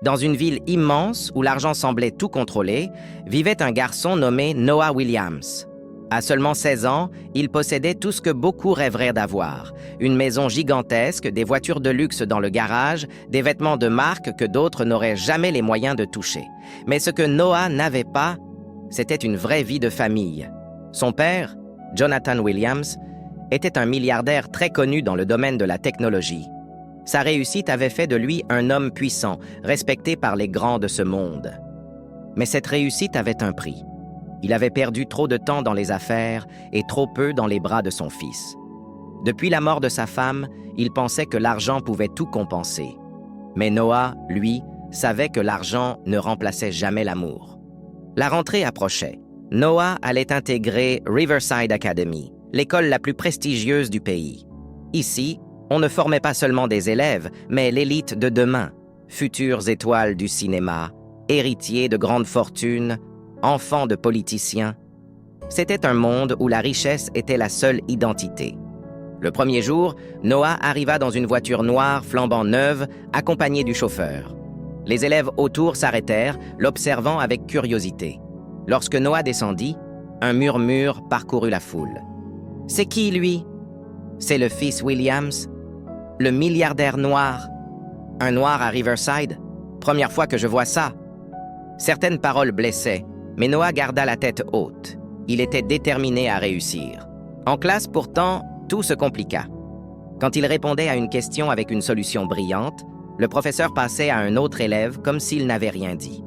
Dans une ville immense où l'argent semblait tout contrôler, vivait un garçon nommé Noah Williams. À seulement 16 ans, il possédait tout ce que beaucoup rêveraient d'avoir. Une maison gigantesque, des voitures de luxe dans le garage, des vêtements de marque que d'autres n'auraient jamais les moyens de toucher. Mais ce que Noah n'avait pas, c'était une vraie vie de famille. Son père, Jonathan Williams, était un milliardaire très connu dans le domaine de la technologie. Sa réussite avait fait de lui un homme puissant, respecté par les grands de ce monde. Mais cette réussite avait un prix. Il avait perdu trop de temps dans les affaires et trop peu dans les bras de son fils. Depuis la mort de sa femme, il pensait que l'argent pouvait tout compenser. Mais Noah, lui, savait que l'argent ne remplaçait jamais l'amour. La rentrée approchait. Noah allait intégrer Riverside Academy, l'école la plus prestigieuse du pays. Ici, on ne formait pas seulement des élèves, mais l'élite de demain, futures étoiles du cinéma, héritiers de grandes fortunes, enfants de politiciens. C'était un monde où la richesse était la seule identité. Le premier jour, Noah arriva dans une voiture noire flambant neuve, accompagné du chauffeur. Les élèves autour s'arrêtèrent, l'observant avec curiosité. Lorsque Noah descendit, un murmure parcourut la foule. « C'est qui, lui? »« C'est le fils Williams, le milliardaire noir. »« Un noir à Riverside? Première fois que je vois ça. » Certaines paroles blessaient, mais Noah garda la tête haute. Il était déterminé à réussir. En classe, pourtant, tout se compliqua. Quand il répondait à une question avec une solution brillante, le professeur passait à un autre élève comme s'il n'avait rien dit.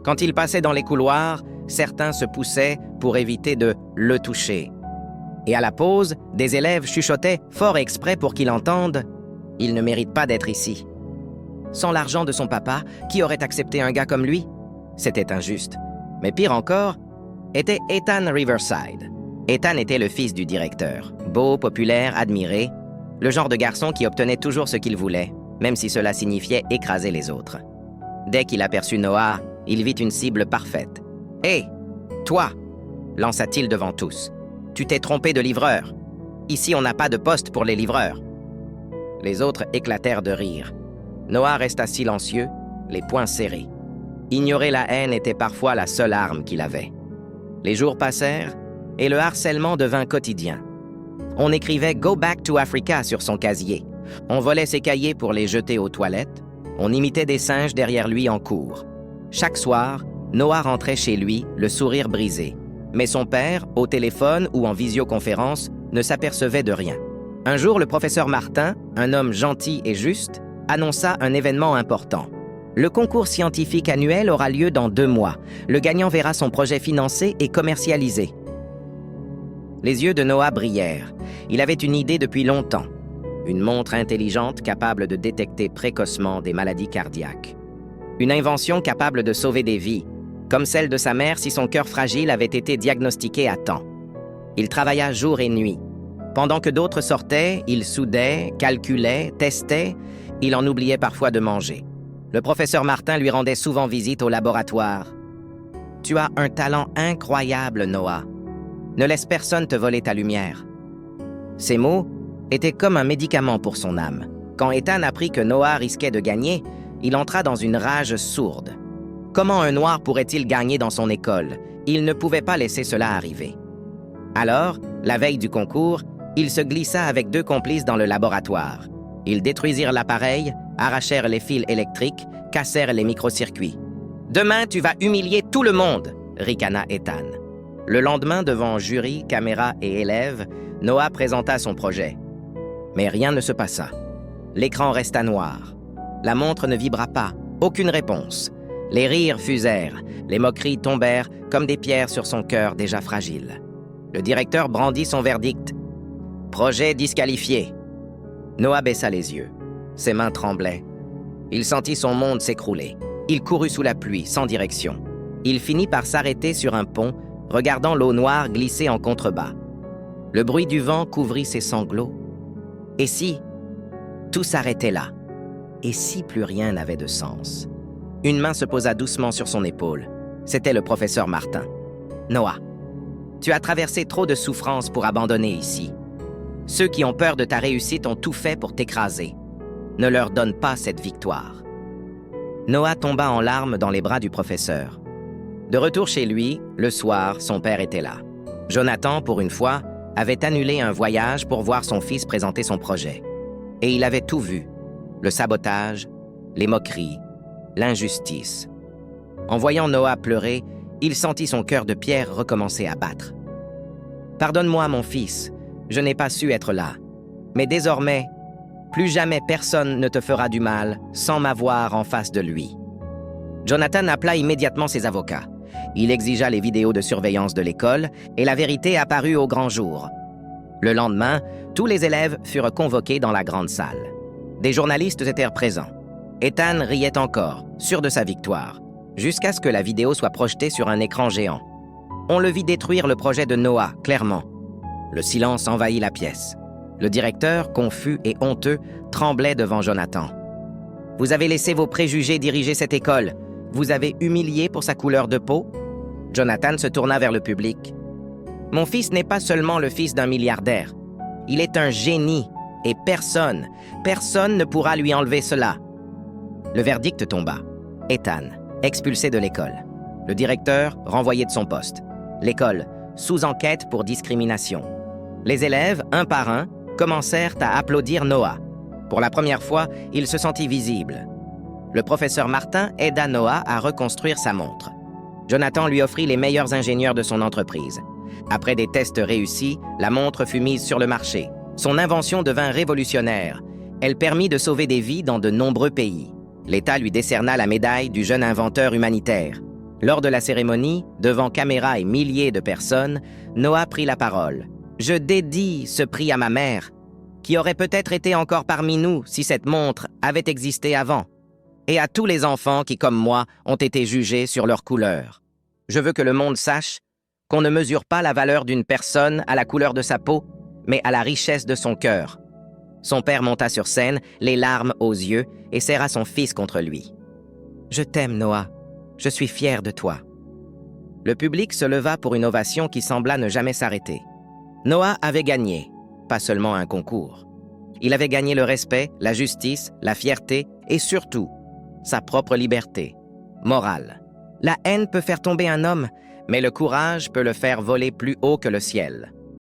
Quand il passait dans les couloirs, certains se poussaient pour éviter de le toucher. Et à la pause, des élèves chuchotaient fort exprès pour qu'il entende « Il ne mérite pas d'être ici ». Sans l'argent de son papa, qui aurait accepté un gars comme lui? C'était injuste. Mais pire encore, était Ethan Riverside. Ethan était le fils du directeur. Beau, populaire, admiré. Le genre de garçon qui obtenait toujours ce qu'il voulait, même si cela signifiait écraser les autres. Dès qu'il aperçut Noah, il vit une cible parfaite. « Hé, toi !» lança-t-il devant tous. « Tu t'es trompé de livreur. Ici, on n'a pas de poste pour les livreurs. » Les autres éclatèrent de rire. Noah resta silencieux, les poings serrés. Ignorer la haine était parfois la seule arme qu'il avait. Les jours passèrent et le harcèlement devint quotidien. On écrivait « Go back to Africa » sur son casier. On volait ses cahiers pour les jeter aux toilettes. On imitait des singes derrière lui en cours. Chaque soir, Noah rentrait chez lui, le sourire brisé. Mais son père, au téléphone ou en visioconférence, ne s'apercevait de rien. Un jour, le professeur Martin, un homme gentil et juste, annonça un événement important. Le concours scientifique annuel aura lieu dans 2 mois. Le gagnant verra son projet financé et commercialisé. Les yeux de Noah brillèrent. Il avait une idée depuis longtemps. Une montre intelligente capable de détecter précocement des maladies cardiaques. Une invention capable de sauver des vies, comme celle de sa mère si son cœur fragile avait été diagnostiqué à temps. Il travailla jour et nuit. Pendant que d'autres sortaient, il soudait, calculait, testait. Il en oubliait parfois de manger. Le professeur Martin lui rendait souvent visite au laboratoire. « Tu as un talent incroyable, Noah. Ne laisse personne te voler ta lumière. » Ces mots étaient comme un médicament pour son âme. Quand Ethan apprit que Noah risquait de gagner, il entra dans une rage sourde. Comment un noir pourrait-il gagner dans son école? Il ne pouvait pas laisser cela arriver. Alors, la veille du concours, il se glissa avec 2 complices dans le laboratoire. Ils détruisirent l'appareil, arrachèrent les fils électriques, cassèrent les microcircuits. « Demain, tu vas humilier tout le monde !» ricana Ethan. Le lendemain, devant jury, caméra et élèves, Noah présenta son projet. Mais rien ne se passa. L'écran resta noir. La montre ne vibra pas, aucune réponse. Les rires fusèrent, les moqueries tombèrent comme des pierres sur son cœur déjà fragile. Le directeur brandit son verdict. « Projet disqualifié !» Noah baissa les yeux. Ses mains tremblaient. Il sentit son monde s'écrouler. Il courut sous la pluie, sans direction. Il finit par s'arrêter sur un pont, regardant l'eau noire glisser en contrebas. Le bruit du vent couvrit ses sanglots. Et si tout s'arrêtait là? Et si plus rien n'avait de sens? Une main se posa doucement sur son épaule. C'était le professeur Martin. « Noah, tu as traversé trop de souffrances pour abandonner ici. Ceux qui ont peur de ta réussite ont tout fait pour t'écraser. Ne leur donne pas cette victoire. » Noah tomba en larmes dans les bras du professeur. De retour chez lui, le soir, son père était là. Jonathan, pour une fois, avait annulé un voyage pour voir son fils présenter son projet. Et il avait tout vu. Le sabotage, les moqueries, l'injustice. En voyant Noah pleurer, il sentit son cœur de pierre recommencer à battre. « Pardonne-moi, mon fils, je n'ai pas su être là. Mais désormais, plus jamais personne ne te fera du mal sans m'avoir en face de lui. » Jonathan appela immédiatement ses avocats. Il exigea les vidéos de surveillance de l'école et la vérité apparut au grand jour. Le lendemain, tous les élèves furent convoqués dans la grande salle. Des journalistes étaient présents. Ethan riait encore, sûr de sa victoire, jusqu'à ce que la vidéo soit projetée sur un écran géant. On le vit détruire le projet de Noah, clairement. Le silence envahit la pièce. Le directeur, confus et honteux, tremblait devant Jonathan. « Vous avez laissé vos préjugés diriger cette école. Vous avez humilié pour sa couleur de peau ?» Jonathan se tourna vers le public. « Mon fils n'est pas seulement le fils d'un milliardaire. Il est un génie, et personne ne pourra lui enlever cela. » Le verdict tomba. Ethan, expulsé de l'école. Le directeur, renvoyé de son poste. L'école, sous enquête pour discrimination. Les élèves, un par un, commencèrent à applaudir Noah. Pour la première fois, il se sentit visible. Le professeur Martin aida Noah à reconstruire sa montre. Jonathan lui offrit les meilleurs ingénieurs de son entreprise. Après des tests réussis, la montre fut mise sur le marché. Son invention devint révolutionnaire. Elle permit de sauver des vies dans de nombreux pays. L'État lui décerna la médaille du jeune inventeur humanitaire. Lors de la cérémonie, devant caméras et milliers de personnes, Noah prit la parole. « Je dédie ce prix à ma mère, qui aurait peut-être été encore parmi nous si cette montre avait existé avant, et à tous les enfants qui, comme moi, ont été jugés sur leur couleur. Je veux que le monde sache qu'on ne mesure pas la valeur d'une personne à la couleur de sa peau, mais à la richesse de son cœur. » Son père monta sur scène, les larmes aux yeux, et serra son fils contre lui. « Je t'aime, Noah. Je suis fier de toi. » Le public se leva pour une ovation qui sembla ne jamais s'arrêter. Noah avait gagné, pas seulement un concours. Il avait gagné le respect, la justice, la fierté et surtout, sa propre liberté. Morale. La haine peut faire tomber un homme, mais le courage peut le faire voler plus haut que le ciel.